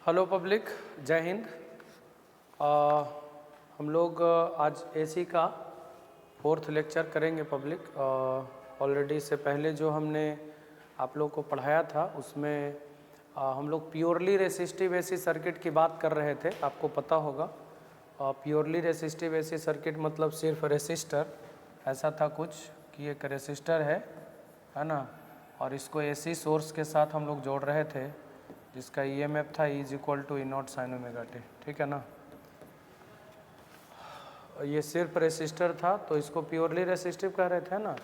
Hello public, जय हिंद। हम लोग आज एसी का 4th लेक्चर करेंगे पब्लिक। ऑलरेडी इससे पहले जो हमने आप लोग को पढ़ाया था उसमें हम लोग प्योरली रेसिस्टिव एसी सर्किट की बात कर रहे थे, आपको पता होगा। प्योरली रेसिस्टिव एसी सर्किट मतलब सिर्फ रेसिस्टर, ऐसा था कुछ कि एक रेसिस्टर है ना, और इसको एसी सोर्स के साथ हम लोग जोड़ रहे थे जिसका ईएमएफ था E = E0 sin omega t, ठीक है ना। ये सिर्फ रेसिस्टर था तो इसको प्योरली रेसिस्टिव कह रहे थे ना,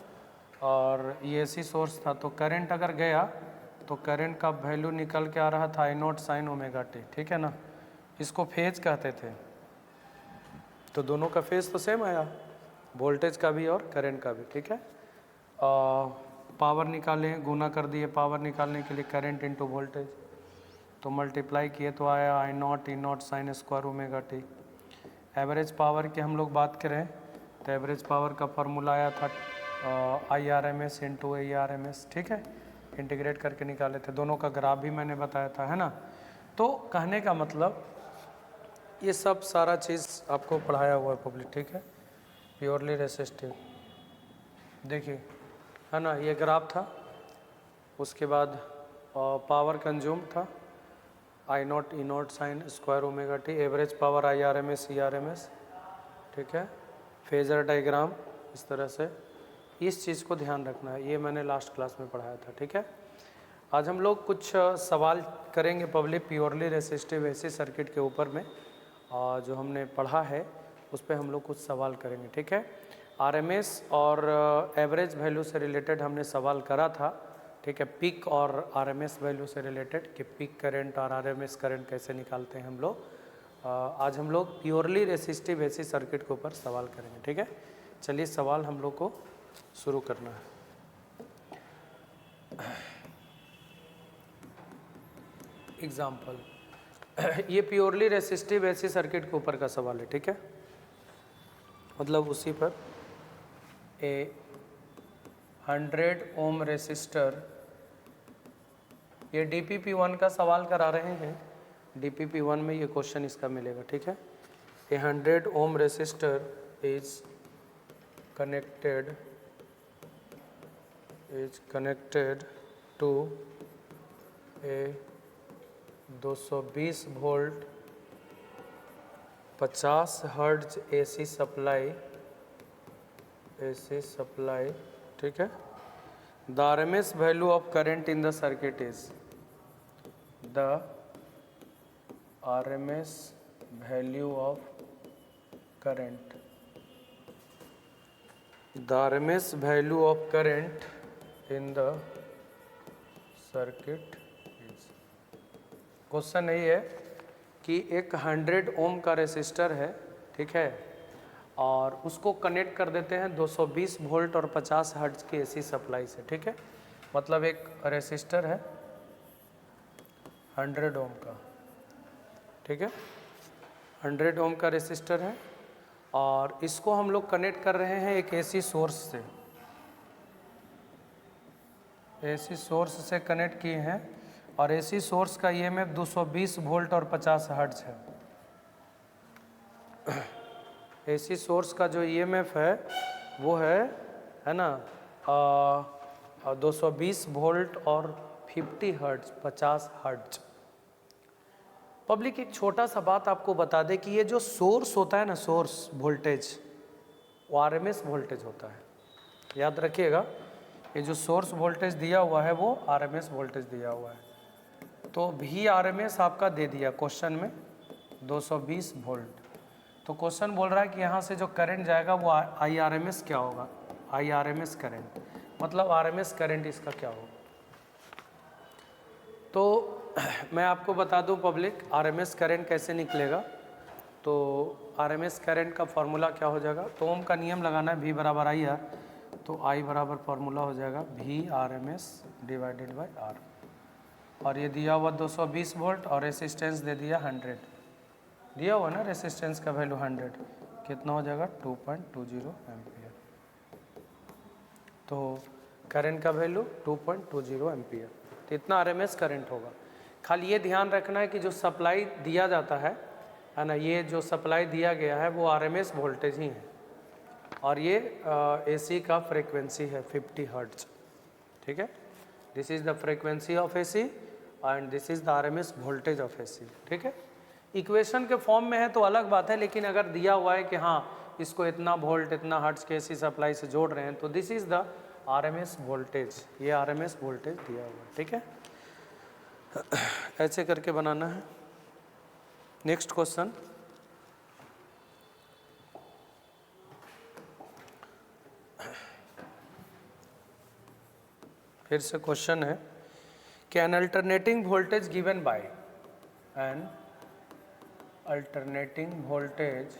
और ये एसी सोर्स था। तो करंट अगर गया तो करंट का वैल्यू निकल के आ रहा था I0 sin ओमेगा t, ठीक है ना। इसको फेज कहते थे। तो दोनों का फेज तो सेम आया, वोल्टेज का भी और करंट का भी, ठीक है। पावर निकालें, गुना कर दिए पावर निकालने के लिए करंट इंटू वोल्टेज, तो मल्टीप्लाई किए तो आया I0 E0 sin square omega t। Average power की हम लोग बात करें तो एवरेज पावर का फार्मूला आया था IRMS इंटू ARMS, ठीक है। इंटीग्रेट करके निकाले थे, दोनों का ग्राफ भी मैंने बताया था, है ना। तो कहने का मतलब ये सब सारा चीज़ आपको पढ़ाया हुआ है पब्लिक, ठीक है। प्योरली रेसिस्टिव देखिए, है ना, ये ग्राफ था। उसके बाद पावर कंज्यूम था I0 E0 sin square omega t, average power IRMS ERMS, ठीक है। फेजर डायग्राम इस तरह से, इस चीज़ को ध्यान रखना है, ये मैंने लास्ट क्लास में पढ़ाया था, ठीक है। आज हम लोग कुछ सवाल करेंगे public purely resistive AC circuit के ऊपर में, और जो हमने पढ़ा है उस पर हम लोग कुछ सवाल करेंगे, ठीक है। RMS और एवरेज वैल्यू से रिलेटेड हमने सवाल करा था, ठीक है। पिक और RMS वैल्यू से रिलेटेड कि पिक करंट और RMS करंट कैसे निकालते हैं हम लोग। आज हम लोग प्योरली रेसिस्टिव एसी सर्किट के ऊपर सवाल करेंगे, ठीक है। चलिए सवाल हम लोग को शुरू करना है। एग्जाम्पल, ये प्योरली रेसिस्टिव एसी सर्किट के ऊपर का सवाल है, ठीक है। मतलब उसी पर 100 ओम रेसिस्टर, ये DPP1 का सवाल करा रहे हैं। DPP1 में ये क्वेश्चन इसका मिलेगा, ठीक है। 100 ohm resistor is connected to a 220 volt 50 hertz AC supply, ठीक है। The RMS value of current in the circuit is, the RMS value of current, the RMS value of current in the circuit is. Question यही है कि एक 100 ओम का resistor है, ठीक है, और उसको कनेक्ट कर देते हैं 220 वोल्ट और 50 हर्ट्ज की एसी सप्लाई से, ठीक है। मतलब एक रेसिस्टर है 100 ओम का, ठीक है, 100 ओम का रेसिस्टर है, और इसको हम लोग कनेक्ट कर रहे हैं एक एसी सोर्स से, एसी सोर्स से कनेक्ट किए हैं, और एसी सोर्स का ईएमएफ 220 वोल्ट और 50 हर्ट्ज है। एसी सोर्स का जो ईएमएफ है वो है ना 220 वोल्ट और 50 हर्ट्ज, 50 हर्ट्ज। पब्लिक एक छोटा सा बात आपको बता दें कि ये जो सोर्स होता है ना, सोर्स वोल्टेज, वो RMS वोल्टेज होता है, याद रखिएगा। ये जो सोर्स वोल्टेज दिया हुआ है वो RMS वोल्टेज दिया हुआ है। तो VRMS आपका दे दिया क्वेश्चन में 220 वोल्ट। तो क्वेश्चन बोल रहा है कि यहाँ से जो करंट जाएगा वो IRMS क्या होगा, IRMS करंट, मतलब RMS करंट इसका क्या होगा। तो मैं आपको बता दूं पब्लिक RMS करंट कैसे निकलेगा। तो RMS करंट का फॉर्मूला क्या हो जाएगा, तो ओम का नियम लगाना है, V = IR, तो I बराबर फॉर्मूला हो जाएगा VRMS डिवाइडेड बाई R, और ये दिया हुआ 220 वोल्ट और रेसिस्टेंस दे दिया 100, दिया हुआ ना रेसिस्टेंस का वैल्यू 100, कितना हो जाएगा 2.20 एम्पियर। तो करंट का वैल्यू 2.20 एम्पियर, तो इतना RMS करंट होगा। खाली ये ध्यान रखना है कि जो सप्लाई दिया जाता है ना, ये जो सप्लाई दिया गया है वो आरएमएस वोल्टेज ही है, और ये एसी का फ्रीक्वेंसी है 50 हर्ट्ज, ठीक है। This is the frequency of AC and this is the RMS voltage of AC, ठीक है। इक्वेशन के फॉर्म में है तो अलग बात है, लेकिन अगर दिया हुआ है कि हाँ इसको इतना वोल्ट इतना हर्ट्ज के एसी सप्लाई से जोड़ रहे हैं तो this is the RMS voltage, ये आरएमएस वोल्टेज दिया हुआ है, ठीक है। ऐसे करके बनाना है। नेक्स्ट क्वेश्चन, फिर से क्वेश्चन है कि an alternating voltage given by an alternating voltage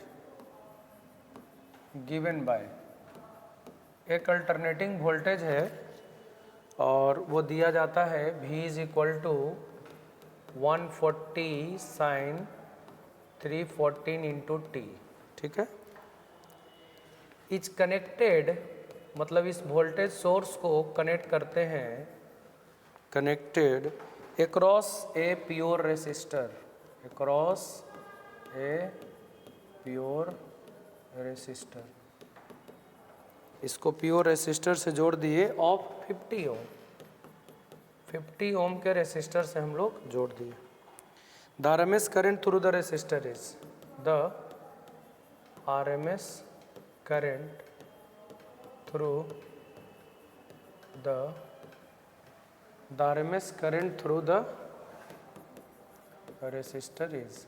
given by, एक अल्टरनेटिंग वोल्टेज है और वो दिया जाता है V is equal to 140 sine 314 into t, ठीक है। इज कनेक्टेड, मतलब इस वोल्टेज सोर्स को कनेक्ट करते हैं, connected across a pure resistor, across a pure resistor, इसको प्योर रेसिस्टर से जोड़ दिए ऑफ 50 ओम, 50 ओम के रेसिस्टर से हम लोग जोड़ दिए। The RMS current through the resistor is, the RMS current through the RMS current through the resistor is,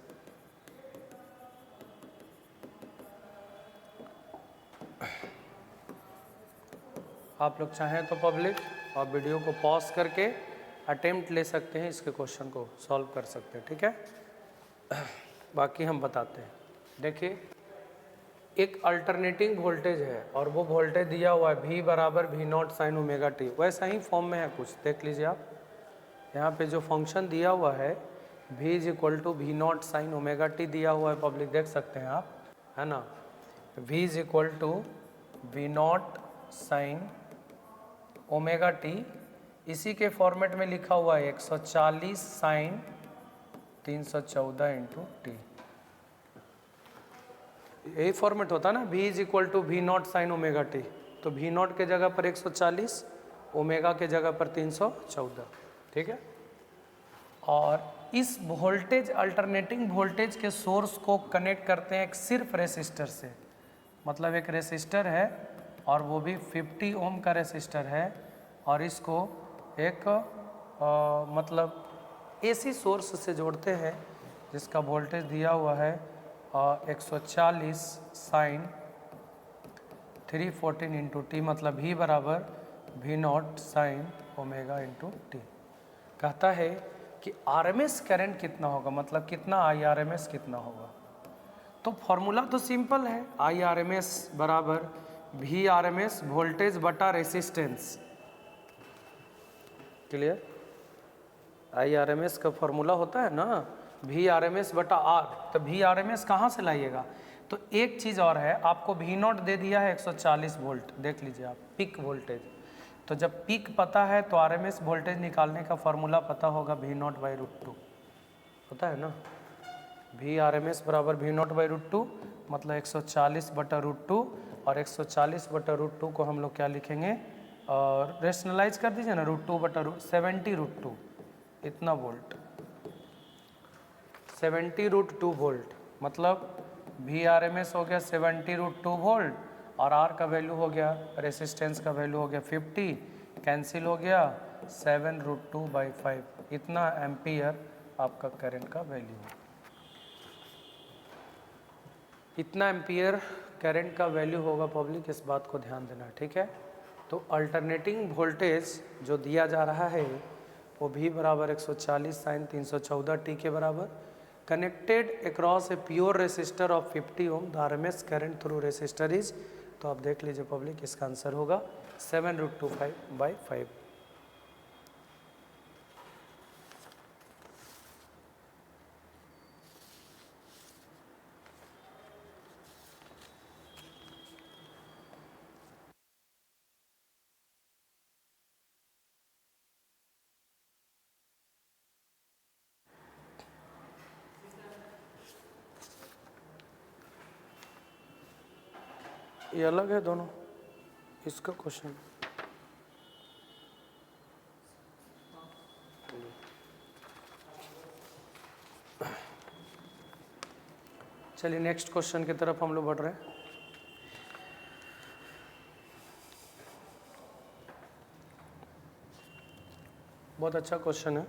आप लोग चाहें तो पब्लिक और वीडियो को पॉज करके अटेम्प्ट ले सकते हैं, इसके क्वेश्चन को सॉल्व कर सकते हैं, ठीक है। बाकी हम बताते हैं। देखिए एक अल्टरनेटिंग वोल्टेज है और वो वोल्टेज दिया हुआ है V बराबर V0 साइन ओमेगा टी, वैसा ही फॉर्म में है कुछ, देख लीजिए आप यहाँ पे जो फंक्शन दिया हुआ है V is equal to V0 sine omega t दिया हुआ है, पब्लिक देख सकते हैं आप, है ना। V is equal to V0 sine omega t, इसी के फॉर्मेट में लिखा हुआ है 140 साइन 314 इंटू टी, यही फॉर्मेट होता है ना। V is equal to V0 sine omega t, तो V0 के जगह पर 140, ओमेगा के जगह पर 314, ठीक है। और इस वोल्टेज अल्टरनेटिंग वोल्टेज के सोर्स को कनेक्ट करते हैं एक सिर्फ रेसिस्टर से, मतलब एक रेसिस्टर है और वो भी 50 ओम का रेसिस्टर है, और इसको एक मतलब एसी सोर्स से जोड़ते हैं जिसका वोल्टेज दिया हुआ है 140 साइन 314 इंटू टी, मतलब V बराबर V0 sine omega into T. कहता है कि आरएमएस करंट कितना होगा, मतलब कितना IRMS कितना होगा। तो फॉर्मूला तो सिंपल है, IRMS बराबर VRMS वोल्टेज बटा रेसिस्टेंस, क्लियर। IRMS का फॉर्मूला होता है ना VRMS बटा R, तो VRMS कहाँ से लाइएगा। तो एक चीज़ और है, आपको V0 दे दिया है 140 वोल्ट, देख लीजिए आप पीक वोल्टेज, तो जब पीक पता है तो RMS वोल्टेज निकालने का फॉर्मूला पता होगा V0/√2, होता है ना। VRMS बराबर V0/√2, मतलब 140/√2, और 140/√2 को हम लोग क्या लिखेंगे, और रेशनलाइज कर दीजिए ना, √2/70√2, इतना वोल्ट, 70√2 वोल्ट, मतलब VRMS हो गया 70√2 वोल्ट, और R का वैल्यू हो गया, रेसिस्टेंस का वैल्यू हो गया 50, कैंसिल हो गया 7√2/5, इतना एम्पियर आपका करंट का वैल्यू है, इतना एम्पियर करंट का वैल्यू होगा। पब्लिक इस बात को ध्यान देना, ठीक है। तो अल्टरनेटिंग वोल्टेज जो दिया जा रहा है वो V बराबर 140 साइन 314 टी के बराबर, connected across a pure resistor of 50 ohm, the RMS current through resistor is, तो आप देख लीजिए पब्लिक, इसका आंसर होगा 7√25/5। ये अलग है दोनों, इसका क्वेश्चन। चलिए नेक्स्ट क्वेश्चन की तरफ हम लोग बढ़ रहे हैं। बहुत अच्छा क्वेश्चन है।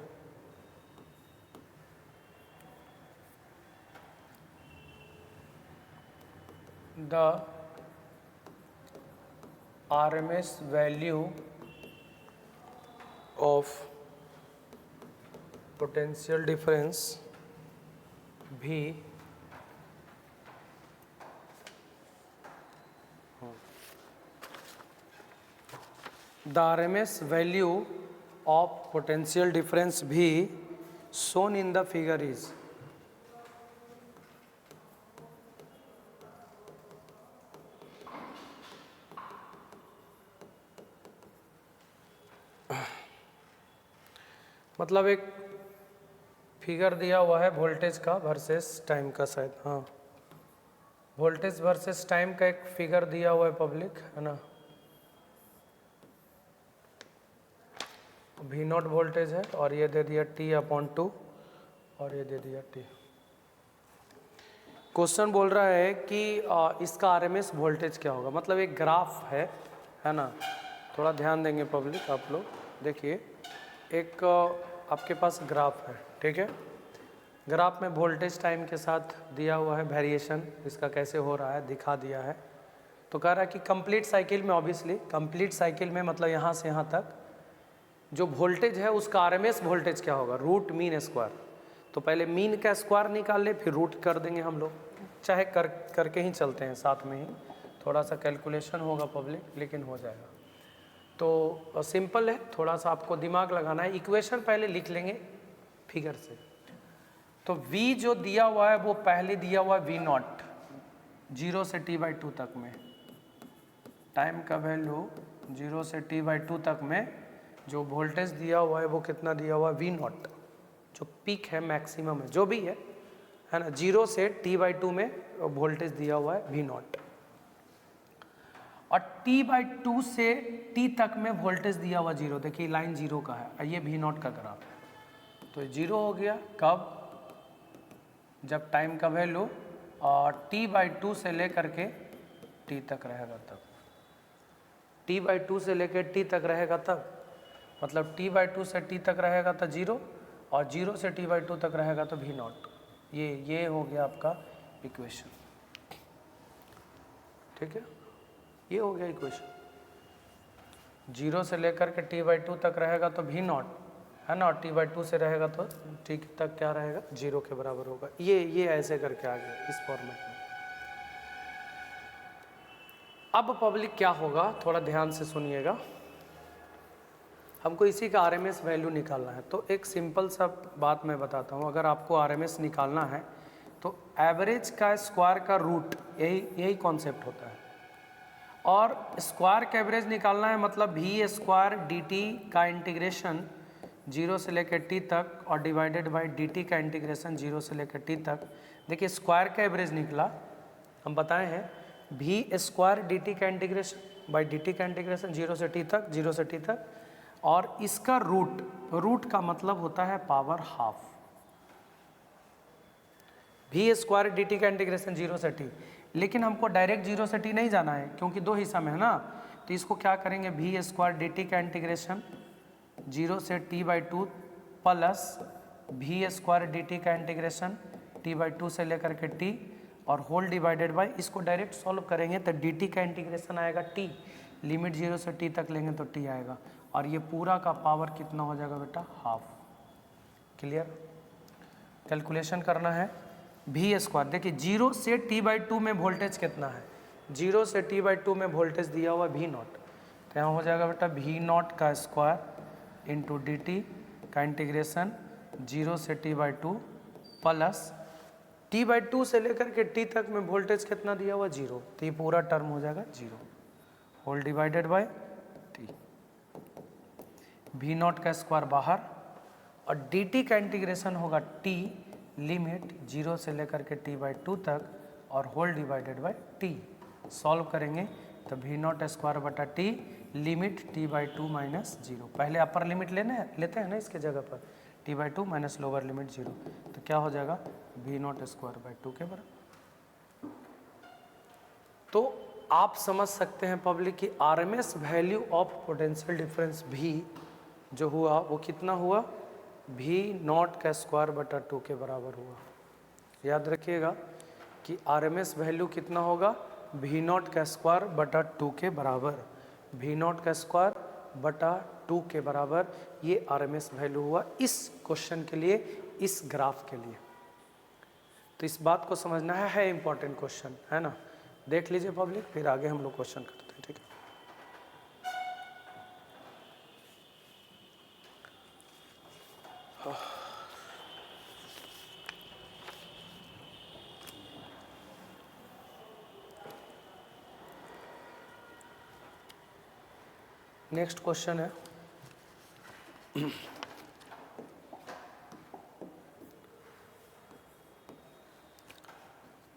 The RMS value of potential difference V the RMS value of potential difference V shown in the figure is मतलब एक फिगर दिया हुआ है वोल्टेज का वर्सेस टाइम का, शायद हाँ, वोल्टेज वर्सेस टाइम का एक फिगर दिया हुआ है पब्लिक, है ना। V0 वोल्टेज है और ये दे दिया T/2 और ये दे दिया T। क्वेश्चन बोल रहा है कि इसका RMS वोल्टेज क्या होगा, मतलब एक ग्राफ है ना। थोड़ा ध्यान देंगे पब्लिक आप लोग, देखिए एक आपके पास ग्राफ है, ठीक है। ग्राफ में वोल्टेज टाइम के साथ दिया हुआ है, वेरिएशन इसका कैसे हो रहा है दिखा दिया है। तो कह रहा है कि कंप्लीट साइकिल में, ऑब्वियसली कंप्लीट साइकिल में मतलब यहाँ से यहाँ तक जो वोल्टेज है उसका RMS वोल्टेज क्या होगा, रूट मीन स्क्वायर। तो पहले मीन का स्क्वायर निकाल ले, फिर रूट कर देंगे हम लोग, चाहे करके ही चलते हैं साथ में ही, थोड़ा सा कैलकुलेशन होगा पब्लिक लेकिन हो जाएगा। तो सिंपल है, थोड़ा सा आपको दिमाग लगाना है। इक्वेशन पहले लिख लेंगे फिगर से। तो V जो दिया हुआ है वो पहले दिया हुआ है V0, 0 से T/2 तक में, टाइम का वैल्यू 0 से T/2 तक में जो वोल्टेज दिया हुआ है वो कितना दिया हुआ है, V0, जो पीक है मैक्सिमम है जो भी है ना। 0 से T/2 में वोल्टेज दिया हुआ है V0 और T/2 से T तक में वोल्टेज दिया हुआ 0। देखिए लाइन 0 का है, ये V0 का ग्राफ है। तो 0 हो गया कब, जब टाइम का वैल्यू T/2 से लेकर के T तक रहेगा तब, T/2 से लेकर T तक रहेगा तब, मतलब T/2 से T तक रहेगा तो 0 और 0 से T/2 तक रहेगा तो V0। ये हो गया आपका इक्वेशन, ठीक है, ये हो गया इक्वेशन। 0 से लेकर के T/2 तक रहेगा तो V0 है ना, और T/2 से रहेगा तो T तक क्या रहेगा, 0 के बराबर होगा। ये ऐसे करके आ गया इस फॉर्मेट में। अब पब्लिक क्या होगा, थोड़ा ध्यान से सुनिएगा, हमको इसी का RMS वैल्यू निकालना है। तो एक सिंपल सा बात मैं बताता हूँ, अगर आपको RMS निकालना है तो एवरेज का स्क्वायर का रूट, यही कॉन्सेप्ट होता है। और स्क्वायर का एवरेज निकालना है मतलब V² dt का इंटीग्रेशन 0 से लेकर T तक और डिवाइडेड बाय dt का इंटीग्रेशन 0 से लेकर T तक। देखिए स्क्वायर का एवरेज निकला, हम बताए हैं V² dt का इंटीग्रेशन बाय dt का इंटीग्रेशन 0 से T तक, 0 से T तक, और इसका रूट का मतलब होता है पावर हाफ। V² dt का इंटीग्रेशन 0 से T, लेकिन हमको डायरेक्ट 0 से T नहीं जाना है क्योंकि दो हिस्सा में है ना। तो इसको क्या करेंगे, V² dt का इंटीग्रेशन 0 से T/2 प्लस V² dt का इंटीग्रेशन T/2 से लेकर के T और होल डिवाइडेड बाय, इसको डायरेक्ट सॉल्व करेंगे तो dt का इंटीग्रेशन आएगा T, लिमिट 0 से T तक लेंगे तो T आएगा, और ये पूरा का पावर कितना हो जाएगा बेटा, हाफ। क्लियर, कैलकुलेशन करना है V²। देखिए 0 से T/2 में वोल्टेज कितना है, 0 से T/2 में वोल्टेज दिया हुआ V0, तो यहाँ हो जाएगा बेटा V0 का स्क्वायर इंटू dt का इंटीग्रेशन 0 से T/2 प्लस T/2 से लेकर के T तक में वोल्टेज कितना दिया हुआ, 0, तो ये पूरा टर्म हो जाएगा 0, whole divided by T। V0 का स्क्वायर बाहर और dt का इंटीग्रेशन होगा T, लिमिट 0 से लेकर के T/2 तक और whole divided by T, solve करेंगे तो वी नॉट स्क्वायर बटा टी लिमिट t/2 माइनस 0, पहले अपर लिमिट लेते हैं ना इसके जगह पर t/2 माइनस लोअर लिमिट 0, तो क्या हो जाएगा वी नॉट स्क्वायर बाई 2 के बराबर। तो आप समझ सकते हैं पब्लिक की RMS value of potential difference भी जो हुआ वो कितना हुआ, वी नॉट का स्क्वायर बटा 2 के बराबर हुआ। याद रखिएगा कि आरएमएस वैल्यू कितना होगा, वी नॉट का स्क्वायर बटा 2 के बराबर, वी नॉट का स्क्वायर बटा 2 के बराबर, ये आरएमएस वैल्यू हुआ इस क्वेश्चन के लिए, इस ग्राफ के लिए। तो इस बात को समझना है इंपॉर्टेंट क्वेश्चन है ना। देख लीजिए पब्लिक, फिर आगे हम लोग क्वेश्चन करते हैं, ठीक है। नेक्स्ट क्वेश्चन है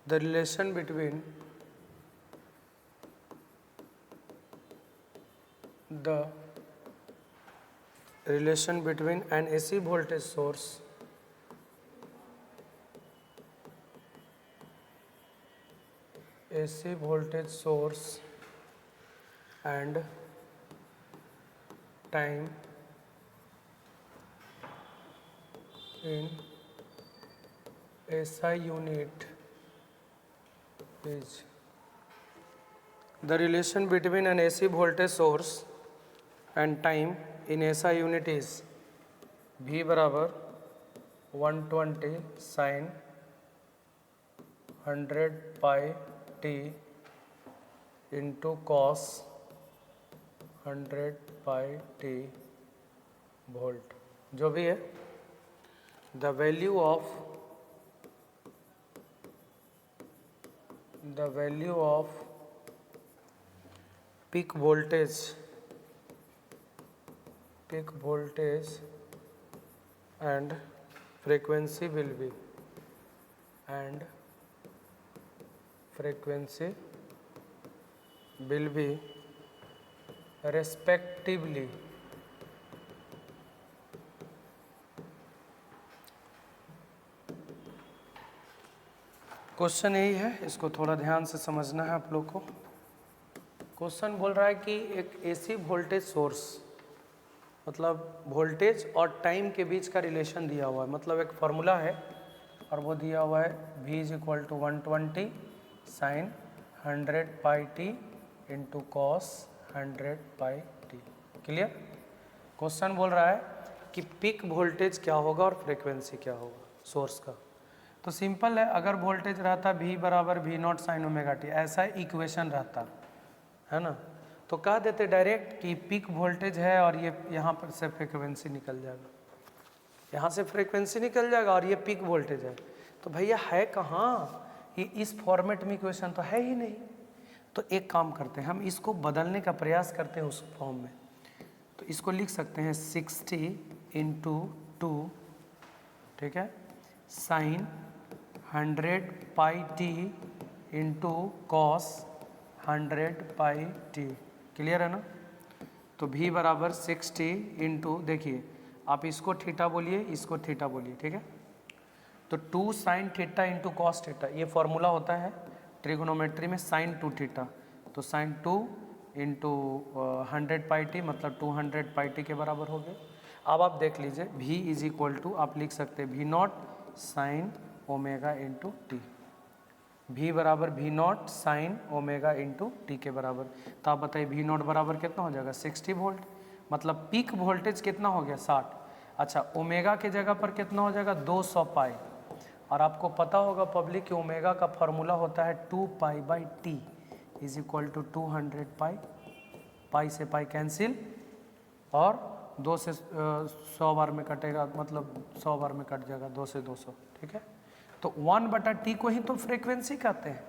the relation between an AC voltage source and time in SI unit is, the relation between an AC voltage source and time in SI unit is V बराबर 120 sin 100 pi t into cos 100 pi t volt, जो भी है। The value off peak voltage and frequency will be respectively question यही है, इसको थोड़ा ध्यान से समझना है आप लोग को। क्वेश्चन बोल रहा है कि एक एसी वोल्टेज सोर्स, मतलब वोल्टेज और टाइम के बीच का रिलेशन दिया हुआ है, मतलब एक फॉर्मूला है और वो दिया हुआ है V is equal to 120 sine 100 pi t into cos 100 pi t. Clear? Question बोल रहा है कि पीक वोल्टेज क्या होगा और फ्रीक्वेंसी क्या होगा सोर्स का। तो सिंपल है, अगर वोल्टेज रहता V बराबर V naught sine omega T, ऐसा इक्वेशन रहता है ना, तो कह देते डायरेक्ट कि पीक वोल्टेज है और ये यहाँ पर से फ्रीक्वेंसी निकल जाएगा, यहाँ से फ्रीक्वेंसी निकल जाएगा और ये पीक वोल्टेज है। तो भैया है कहाँ, ये इस फॉर्मेट में इक्वेशन तो है ही नहीं। तो एक काम करते हैं, हम इसको बदलने का प्रयास करते हैं उस फॉर्म में। तो इसको लिख सकते हैं 60 इंटू 2, ठीक है, sign 100 pi t into cos 100 pi t. Clear है ना? तो V बराबर 60 इंटू, देखिए आप इसको थीटा बोलिए, इसको थीटा बोलिए, ठीक है। तो 2 sine theta into cos theta, ये फॉर्मूला होता है ट्रिगोनोमेट्री में, साइन 2 थीटा। तो साइन 2 इंटू 100 पाई टी मतलब 200 पाई टी के बराबर हो गए। अब आप देख लीजिए V इज इक्वल टू, आप लिख सकते हैं V naught sine omega into T. V बराबर V naught sine omega into T के बराबर। तो आप बताइए V नॉट बराबर कितना हो जाएगा 60 वोल्ट, मतलब पीक वोल्टेज कितना हो गया 60। अच्छा, ओमेगा के जगह पर कितना हो जाएगा 200 पाई। और आपको पता होगा पब्लिक कि ओमेगा का फॉर्मूला होता है 2 pi by t is equal to 200 pi. Pi से पाई कैंसिल और 2 से 100 बार में कटेगा, मतलब 100 बार में कट जाएगा, 2 से 200, ठीक है। तो 1 बटा टी को ही तो फ्रीक्वेंसी कहते हैं,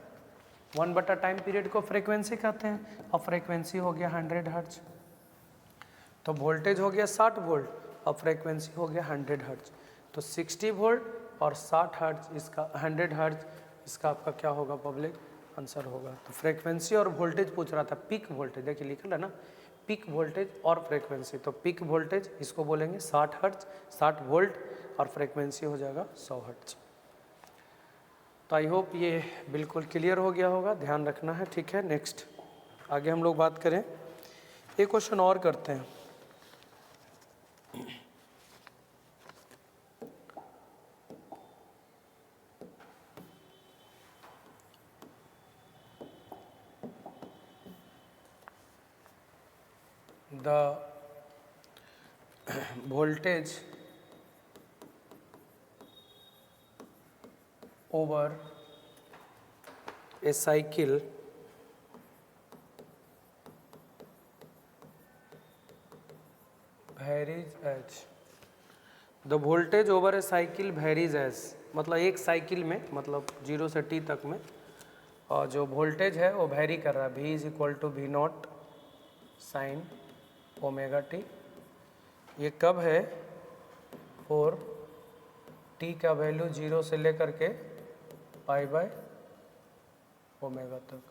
1 बटा टाइम पीरियड को फ्रीक्वेंसी कहते हैं। और फ्रीक्वेंसी हो गया 100 हर्ट्ज। तो वोल्टेज हो गया 60 वोल्ट और फ्रीक्वेंसी हो गया 100 हर्ट्ज। तो 60 वोल्ट और 60 हर्ट्ज इसका, 100 हर्ट्ज इसका आपका क्या होगा पब्लिक, आंसर होगा। तो फ्रीक्वेंसी और वोल्टेज पूछ रहा था, पीक वोल्टेज, देखिए लिखा है ना, पीक वोल्टेज और फ्रीक्वेंसी। तो पीक वोल्टेज इसको बोलेंगे 60 हर्ट्ज, 60 वोल्ट, और फ्रीक्वेंसी हो जाएगा 100 हर्ट्ज। तो आई होप ये बिल्कुल क्लियर हो गया होगा, ध्यान रखना है, ठीक है। नेक्स्ट आगे हम लोग बात करें, एक क्वेश्चन और करते हैं। The voltage over a cycle varies as, the voltage over a cycle varies as, मतलब एक साइकिल में, मतलब 0 से t तक में, और जो वोल्टेज है वो वेरी कर रहा है, V is equal to V naught sine omega t. ये कब है? और t का वैल्यू 0 से लेकर के पाई बाय ओमेगा तक,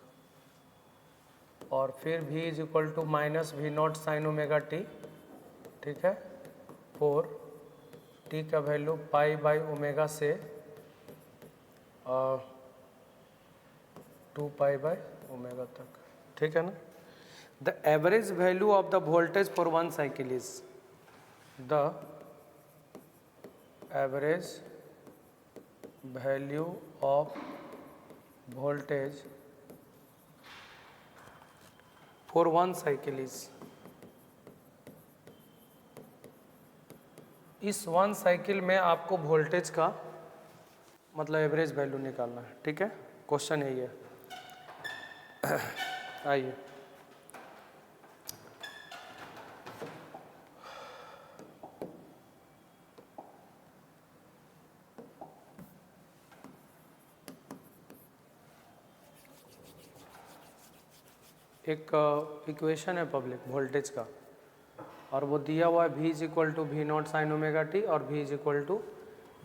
और फिर v is equal to minus V naught sine omega t, ठीक है, और t का वैल्यू पाई बाय ओमेगा से 2 पाई बाय ओमेगा तक, ठीक है ना। The average value of the voltage for one cycle is, the average value of voltage for one cycle is, इस वन साइकिल में आपको वोल्टेज का मतलब एवरेज वैल्यू निकालना है, ठीक है। क्वेश्चन यही है। आइए, एक इक्वेशन है पब्लिक वोल्टेज का, और वो दिया हुआ है V is equal to V naught sine omega t और V is equal to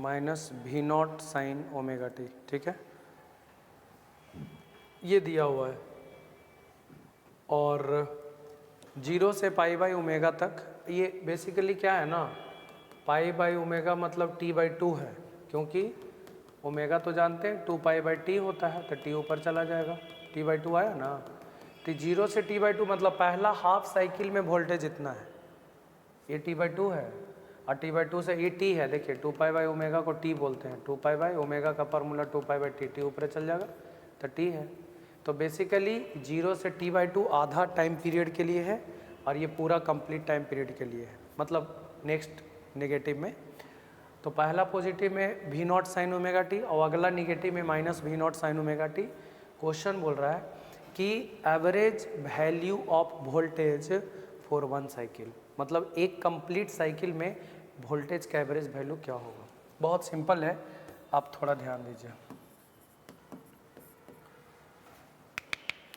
minus V naught sine omega t, ठीक है, ये दिया हुआ है। और 0 से पाई बाई ओमेगा तक, ये बेसिकली क्या है ना, पाई बाई ओमेगा मतलब t बाई 2 है, क्योंकि ओमेगा तो जानते हैं 2 पाई बाई टी होता है, तो t ऊपर चला जाएगा, t बाई 2 आया ना। तो 0 से t बाई 2 मतलब पहला हाफ साइकिल में वोल्टेज इतना है, ये t बाई 2 है, और t बाई 2 से ये t है, देखिए 2 पाई बाई ओमेगा को t बोलते हैं, 2 पाई बाई ओमेगा का फार्मूला 2 पाई बाई t ऊपर चल जाएगा तो t है। तो बेसिकली 0 से t बाई 2 आधा टाइम पीरियड के लिए है, और ये पूरा कंप्लीट टाइम पीरियड के लिए है, मतलब नेक्स्ट नेगेटिव में। तो पहला पॉजिटिव में V naught sine omega t, और अगला निगेटिव में minus V naught sine omega T. Question बोल रहा है कि average value of voltage for one cycle, मतलब एक कंप्लीट साइकिल में वोल्टेज का एवरेज वैल्यू क्या होगा। बहुत सिंपल है, आप थोड़ा ध्यान दीजिए।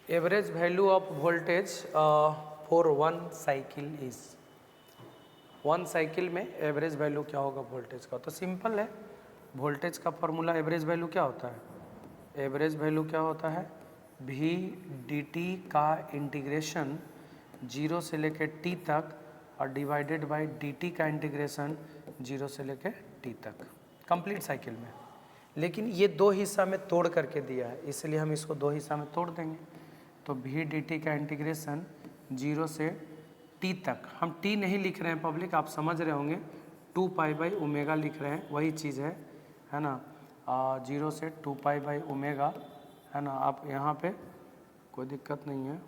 Average value of voltage for one cycle is, one cycle में एवरेज वैल्यू क्या होगा वोल्टेज का। तो सिंपल है, वोल्टेज का फॉर्मूला एवरेज वैल्यू क्या होता है, एवरेज वैल्यू क्या होता है, V dt का इंटीग्रेशन 0 से लेकर t तक, और डिवाइडेड बाय dt का इंटीग्रेशन 0 से लेकर t तक कंप्लीट साइकिल में। लेकिन ये दो हिस्सा में तोड़ करके दिया है, इसलिए हम इसको दो हिस्सा में तोड़ देंगे। तो V dt का इंटीग्रेशन 0 से t तक, हम t नहीं लिख रहे हैं पब्लिक, आप समझ रहे होंगे, 2 पाई बाई ओमेगा लिख रहे हैं, वही चीज़ है ना। 0 से 2 पाई बाई ओमेगा, है ना, आप यहाँ पे कोई दिक्कत नहीं है,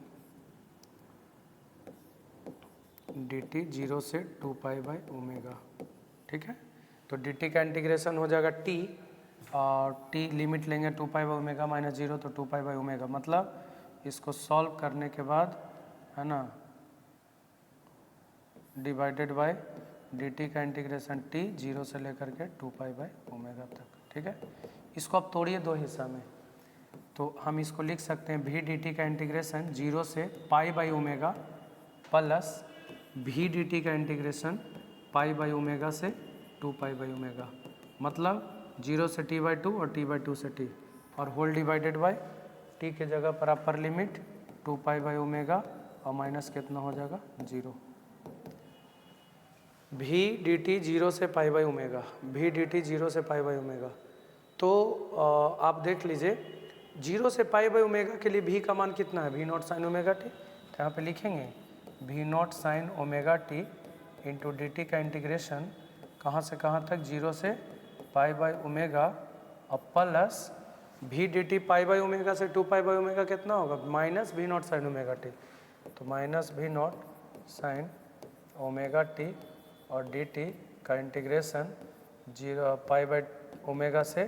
dt 0 से 2 पाई बाई ओमेगा, ठीक है। तो dt का इंटीग्रेशन हो जाएगा t, और t लिमिट लेंगे 2 पाई बाई ओमेगा माइनस 0, तो 2 पाई बाई ओमेगा, मतलब इसको सॉल्व करने के बाद, है ना, डिवाइडेड बाय dt का इंटीग्रेशन t 0 से लेकर के 2 पाई बाई ओमेगा तक, ठीक है। इसको आप तोड़िए दो हिस्सा में, तो हम इसको लिख सकते हैं V dt का इंटीग्रेशन 0 से पाई by omega plus V dt का इंटीग्रेशन पाई बाई ओमेगा से 2 पाई बाई ओमेगा, मतलब 0 से t बाई 2 और t बाई 2 से t, और होल डिवाइडेड बाय टी के जगह पर upper limit 2 pi by omega और माइनस कितना हो जाएगा 0। भी डी टी 0 से पाई बाई ओमेगा, भी डी टी 0 से पाई बाई ओमेगा। तो आप देख लीजिए 0 से पाई बाई ओमेगा के लिए भी का मान कितना है, भी नॉट साइन ओमेगा टी। तो यहाँ पे लिखेंगे भी not sine omega T into D T का इंटीग्रेशन कहाँ से कहाँ तक, 0 से पाई बाई ओमेगा और प्लस भी D T pi by omega से 2 पाई बाई ओमेगा कितना होगा, माइनस भी नॉट साइन ओमेगा टी। तो माइनस भी नॉट साइन ओमेगा टी और डी टी का इंटीग्रेशन 0 पाई बाई ओमेगा से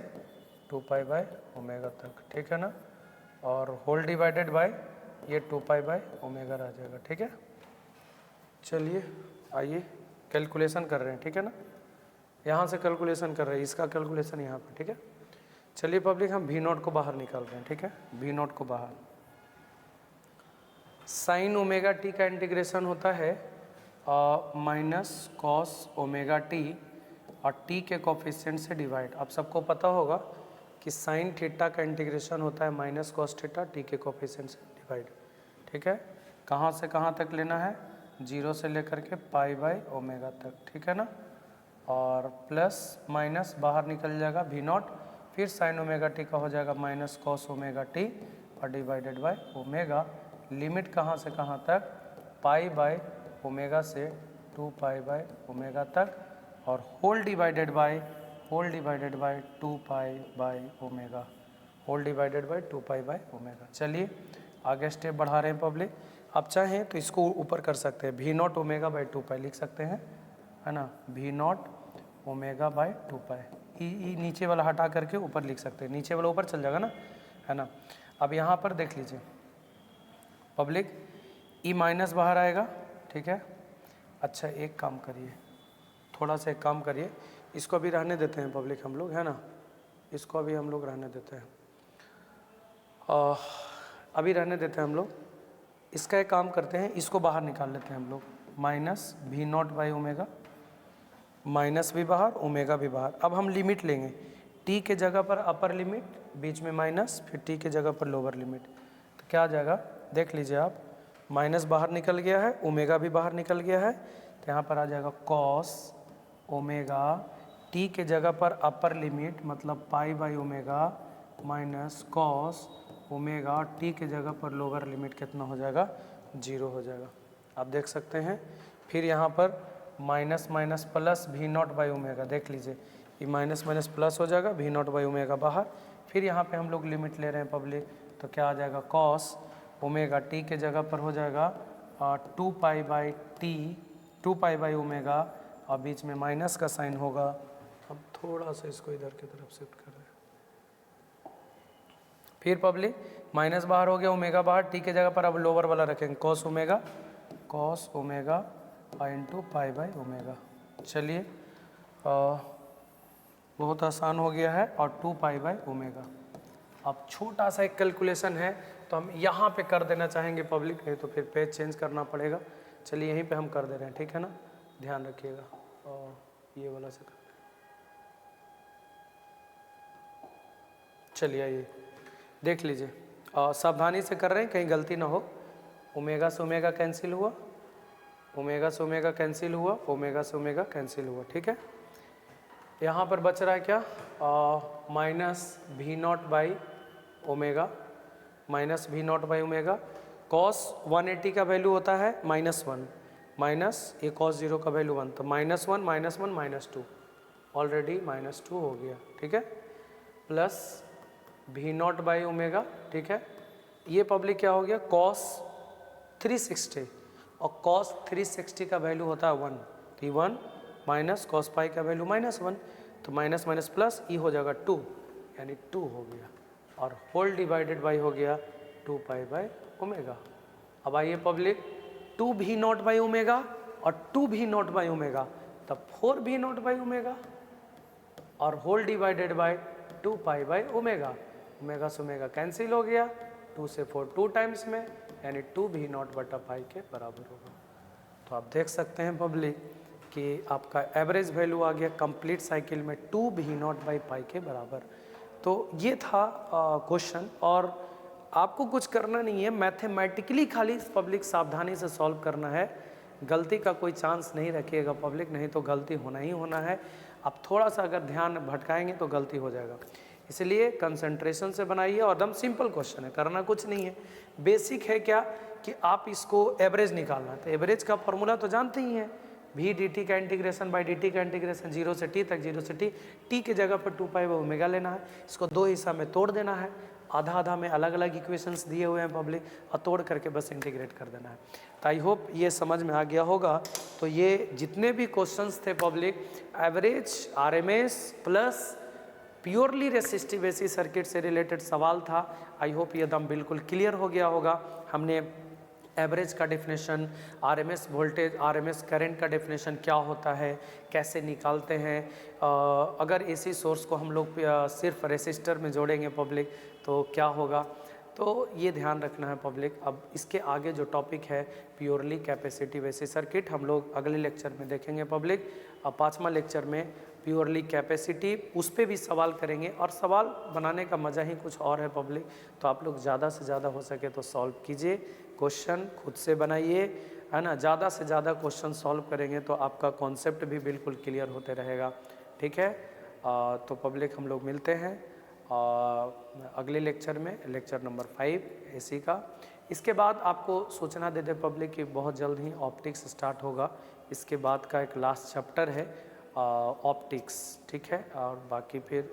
2 पाई बाई ओमेगा तक, ठीक है ना। और होल डिवाइडेड बाय ये 2 पाई बाई ओमेगा रह जाएगा, ठीक है। चलिए आइए कैलकुलेशन कर रहे हैं, ठीक है ना। यहाँ से कैलकुलेशन कर रहे हैं, इसका कैलकुलेशन यहाँ पे, ठीक है। चलिए पब्लिक हम भी नॉट को बाहर निकाल रहे हैं, ठीक है। भी नॉट को बाहर, साइन ओमेगा टी का इंटीग्रेशन होता है माइनस कॉस ओमेगा टी और टी के कोफिशिएंट से डिवाइड। आप सबको पता होगा कि साइन थीटा का इंटीग्रेशन होता है माइनस कॉस थीटा टी के कोफिशिएंट से डिवाइड, ठीक है। कहाँ से कहाँ तक लेना है, 0 से लेकर के पाई बाई ओमेगा तक, ठीक है ना। और प्लस माइनस बाहर निकल जाएगा भी नॉट, फिर साइन ओमेगा टी का हो जाएगा माइनस कॉस ओमेगा टी और डिवाइडेड बाय ओमेगा। लिमिट कहाँ से कहाँ तक, पाई बाय ओमेगा से 2 पाई बाय ओमेगा तक और whole divided by 2 pi by omega, whole divided by 2 pi by omega. चलिए आगे स्टेप बढ़ा रहे हैं पब्लिक। आप चाहें तो इसको ऊपर कर सकते हैं, भी नॉट ओमेगा बाय 2 पाई लिख सकते हैं, है ना। भी नॉट ओमेगा बाय 2 पाई, ई नीचे वाला हटा करके ऊपर लिख सकते हैं, नीचे वाला ऊपर चल जाएगा ना, है ना। अब यहाँ पर देख लीजिए पब्लिक, ई माइनस बाहर आएगा, ठीक है। अच्छा एक काम करिए, थोड़ा सा एक काम करिए, इसको अभी रहने देते हैं पब्लिक हम लोग, है ना। इसको अभी हम लोग रहने देते हैं, अभी रहने देते हैं हम लोग। इसका एक काम करते हैं, इसको बाहर निकाल लेते हैं हम लोग, माइनस भी नॉट बाई ओमेगा, माइनस भी बाहर ओमेगा भी बाहर। अब हम लिमिट लेंगे, टी के जगह पर अपर लिमिट, बीच में माइनस, फिर टी के जगह पर लोअर लिमिट। तो क्या आ जाएगा देख लीजिए आप, माइनस बाहर निकल गया है, ओमेगा भी बाहर निकल गया है, तो यहाँ पर आ जाएगा कॉस ओमेगा, टी के जगह पर अपर लिमिट मतलब पाई by omega minus cos omega, T के जगह पर लोअर लिमिट कितना हो जाएगा, 0 हो जाएगा। आप देख सकते हैं। फिर यहाँ पर माइनस माइनस प्लस भी नॉट बाई ओमेगा, देख लीजिए ये माइनस माइनस प्लस हो जाएगा, भी नॉट बाई ओमेगा बाहर। फिर यहाँ पे हम लोग लिमिट ले रहे हैं पब्लिक, तो क्या आ जाएगा कॉस ओमेगा, टी के जगह पर हो जाएगा 2 pi by T, 2 pi by omega और बीच में माइनस का साइन होगा। हम थोड़ा सा इसको इधर की तरफ शिफ्ट कर रहे हैं। फिर पब्लिक माइनस बाहर हो गया, ओमेगा बाहर, टी के जगह पर अब लोअर वाला रखेंगे cos omega into pi by omega. चलिए बहुत आसान हो गया है, और 2 पाई बाई ओमेगा। अब छोटा सा एक कैलकुलेशन है तो हम यहाँ पे कर देना चाहेंगे पब्लिक, नहीं तो फिर पेज चेंज करना पड़ेगा। चलिए यहीं पे हम कर दे रहे हैं, ठीक है ना, ध्यान रखिएगा। और ये वाला से कर, चलिए आइए देख लीजिए, सावधानी से कर रहे हैं कहीं गलती ना हो। ओमेगा से ओमेगा कैंसिल हुआ, ओमेगा से ओमेगा कैंसिल हुआ, ओमेगा से ओमेगा कैंसिल हुआ, ठीक है। यहाँ पर बच रहा है क्या, माइनस भी नॉट बाई ओमेगा, माइनस भी नॉट बाई ओमेगा। कॉस 180 का वैल्यू होता है -1, माइनस ये कॉस 0 का वैल्यू 1, तो -1 -1 -2, ऑलरेडी -2 हो गया, ठीक है। प्लस भी नॉट बाई ओमेगा, ठीक है। ये पब्लिक क्या हो गया, कॉस 360, और कॉस 360 का वैल्यू होता है 1, तो 1 माइनस कॉस पाई का वैल्यू -1, तो माइनस माइनस प्लस ई हो जाएगा 2, यानी 2 हो गया, और होल डिवाइडेड बाई हो गया 2 पाई बाई ओमेगा। अब आइए पब्लिक, 2 भी नॉट बाई ओमेगा और 2 भी नॉट बाई ओमेगा, तब 4 भी नॉट बाई ओमेगा और whole divided by 2 pi by omega. Omega से ओमेगा कैंसिल हो गया, 2 से 4 2 टाइम्स में, यानी 2 भी नॉट बटा पाई के बराबर होगा। तो आप देख सकते हैं पब्लिक कि आपका एवरेज वैल्यू आ गया कंप्लीट साइकिल में 2 भी नॉट बाई पाई के बराबर। तो ये था क्वेश्चन, और आपको कुछ करना नहीं है, मैथमेटिकली खाली पब्लिक सावधानी से सॉल्व करना है, गलती का कोई चांस नहीं रखिएगा पब्लिक, नहीं तो गलती होना ही होना है। आप थोड़ा सा अगर ध्यान भटकाएंगे तो गलती हो जाएगा, इसलिए कंसंट्रेशन से बनाइए। और एकदम सिंपल क्वेश्चन है, करना कुछ नहीं है, बेसिक है क्या कि आप इसको एवरेज निकालना है। तो एवरेज का फॉर्मूला तो जानते ही हैं, वी डी टी का इंटीग्रेशन बाई डी टी का इंटीग्रेशन 0 से टी तक, 0 से टी की जगह पर 2 पाई ओमेगा लेना है। इसको दो हिस्सा में तोड़ देना है, आधा आधा में अलग अलग इक्वेशंस दिए हुए हैं पब्लिक, और तोड़ करके बस इंटीग्रेट कर देना है। तो आई होप ये समझ में आ गया होगा। तो ये जितने भी क्वेश्चंस थे public, average, RMS plus purely resistive AC circuit से रिलेटेड सवाल था। आई होप ये एकदम बिल्कुल क्लियर हो गया होगा। हमने एवरेज का definition, RMS voltage, RMS current का डेफिनेशन क्या होता है, कैसे निकालते हैं, अगर एसी सोर्स को हम लोग सिर्फ रेसिस्टर में जोड़ेंगे पब्लिक तो क्या होगा, तो ये ध्यान रखना है पब्लिक। अब इसके आगे जो टॉपिक है प्योरली कैपेसिटिव एसी सर्किट, हम लोग अगले लेक्चर में देखेंगे पब्लिक। अब 5वां लेक्चर में प्योरली कैपेसिटिव, उस पर भी सवाल करेंगे, और सवाल बनाने का मज़ा ही कुछ और है पब्लिक। तो आप लोग ज़्यादा से ज़्यादा हो सके तो सॉल्व कीजिए, क्वेश्चन खुद से बनाइए, है ना। ज़्यादा से ज़्यादा क्वेश्चन सॉल्व करेंगे तो आपका कॉन्सेप्ट भी बिल्कुल क्लियर होते रहेगा, ठीक है। तो पब्लिक हम लोग मिलते हैं अगले लेक्चर में, लेक्चर नंबर 5 एसी का। इसके बाद आपको सूचना दे दे पब्लिक कि बहुत जल्द ही ऑप्टिक्स स्टार्ट होगा। इसके बाद का एक लास्ट चैप्टर है ऑप्टिक्स, ठीक है। और बाकी फिर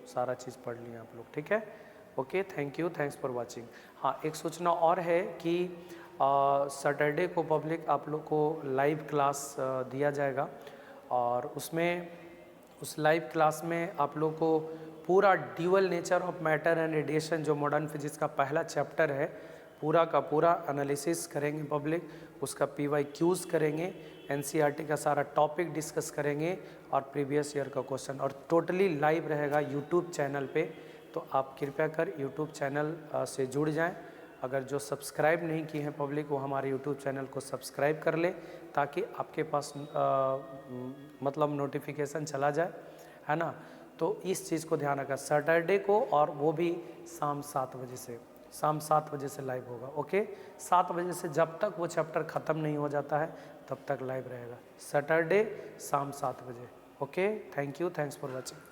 सारा चीज़ पढ़ लिए आप लोग, ठीक है। Okay, thank you, thanks for watching. हाँ, एक सूचना और है कि सैटरडे को पब्लिक आप लोग को लाइव क्लास दिया जाएगा, और उसमें उस लाइव क्लास में आप लोग को पूरा dual nature of matter and radiation, जो मॉडर्न फिजिक्स का पहला चैप्टर है, पूरा का पूरा एनालिसिस करेंगे पब्लिक, उसका PYQs करेंगे, NCERT का सारा टॉपिक डिस्कस करेंगे, और प्रीवियस ईयर का क्वेश्चन, और टोटली लाइव रहेगा यूट्यूब चैनल पे। तो आप कृपया कर यूट्यूब चैनल से जुड़ जाएं। अगर जो सब्सक्राइब नहीं किए हैं पब्लिक, वो हमारे यूट्यूब चैनल को सब्सक्राइब कर ले, ताकि आपके पास मतलब नोटिफिकेशन चला जाए, है ना। तो इस चीज़ को ध्यान रखा, सैटरडे को, और वो भी शाम 7 बजे से, शाम 7 बजे से लाइव होगा। ओके, 7 बजे से जब तक वो चैप्टर ख़त्म नहीं हो जाता है तब तक लाइव रहेगा, सैटरडे शाम 7 बजे। Okay, thank you, thanks for watching.